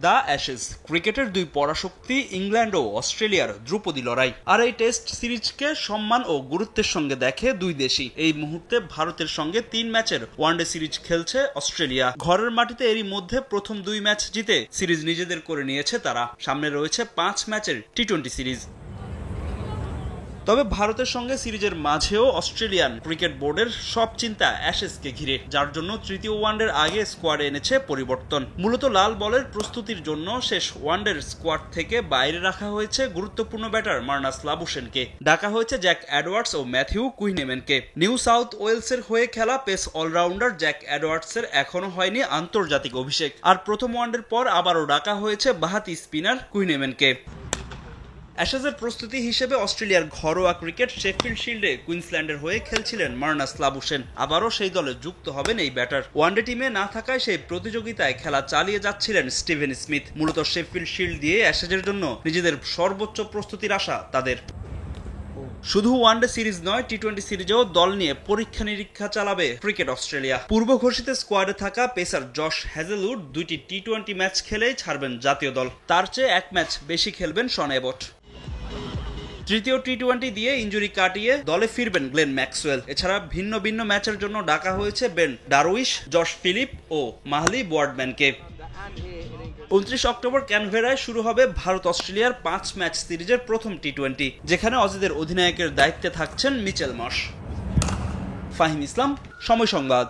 The Ashes ক্রিকেটের দুই পরাশক্তি England ও অস্ট্রেলিয়ার ধ্রুপদী লড়াই। আর এই টেস্ট সিরিজকে সম্মান ও গুরুত্বের সঙ্গে দেখে দুই দেশই। এই মুহূর্তে ভারতের সঙ্গে 3 ম্যাচের ওয়ানডে সিরিজ খেলছে অস্ট্রেলিয়া। ঘরের মাটিতে এরই মধ্যে প্রথম 2 ম্যাচ জিতে সিরিজ নিজেদের করে নিয়েছে তারা। সামনে রয়েছে 5 ম্যাচের টি-20 সিরিজ। তবে ভারতের সঙ্গে সিরিজের মাঝেও অস্ট্রেলিয়ান ক্রিকেট বোর্ডের সব চিন্তা অ্যাশেজকে ঘিরে, যার জন্য তৃতীয় ওয়ানডের আগে স্কোয়াডে এনেছে পরিবর্তন। মূলত লাল বলের প্রস্তুতির জন্য শেষ ওয়ানডের স্কোয়াড থেকে বাইরে রাখা হয়েছে গুরুত্বপূর্ণ ব্যাটার মার্নাস লাবুশেনকে। ডাকা হয়েছে জ্যাক এডওয়ার্ডস ও ম্যাথিউ কুইনেম্যানকে। নিউ সাউথ ওয়েলসের হয়ে খেলা পেস অলরাউন্ডার জ্যাক এডওয়ার্ডসের এখনো হয়নি আন্তর্জাতিক অভিষেক। আর প্রথম ওয়ানডের পর আবারও ডাকা হয়েছে বাঁহাতি স্পিনার কুইনেম্যানকে। অ্যাশেজের প্রস্তুতি হিসেবে অস্ট্রেলিয়ার ঘরোয়া ক্রিকেট শেফিল্ড শিল্ডে কুইন্সল্যান্ডের হয়ে খেলছিলেন মার্নাস লাবুশেন। আবারও সেই দলে যুক্ত হবেন এই ব্যাটার। ওয়ানডে টিমে না থাকায় সেই প্রতিযোগিতায় খেলা চালিয়ে যাচ্ছিলেন স্টিভেন স্মিথ। মূলত শেফিল্ড শিল্ড দিয়ে অ্যাশেজের জন্য নিজেদের সর্বোচ্চ প্রস্তুতির আশা তাদের। শুধু ওয়ানডে সিরিজ নয়, টি-20 সিরিজেও দল নিয়ে পরীক্ষা নিরীক্ষা চালাবে ক্রিকেট অস্ট্রেলিয়া। পূর্ব ঘোষিত স্কোয়াডে থাকা পেসার জশ হ্যাজেলউড 2টি টি-20 ম্যাচ খেলেই ছাড়বেন জাতীয় দল। তার চেয়ে 1 ম্যাচ বেশি খেলবেন শন এবট। তৃতীয় টি-20 দিয়ে ইনজুরি কাটিয়ে দলে ফিরবেন গ্লেন ম্যাক্সওয়েল। এছাড়া ভিন্ন ভিন্ন ম্যাচের জন্য ডাকা হয়েছে বেন ডারউইশ, জশ ফিলিপ ও মাহলি ওয়ার্ডম্যানকে। 29 অক্টোবর ক্যানভেরায় শুরু হবে ভারত অস্ট্রেলিয়ার 5 ম্যাচ সিরিজের প্রথম টি-20, যেখানে অজিদের অধিনায়কের দায়িত্বে থাকছেন মিচেল মার্শ। ফাহিম ইসলাম, সময় সংবাদ।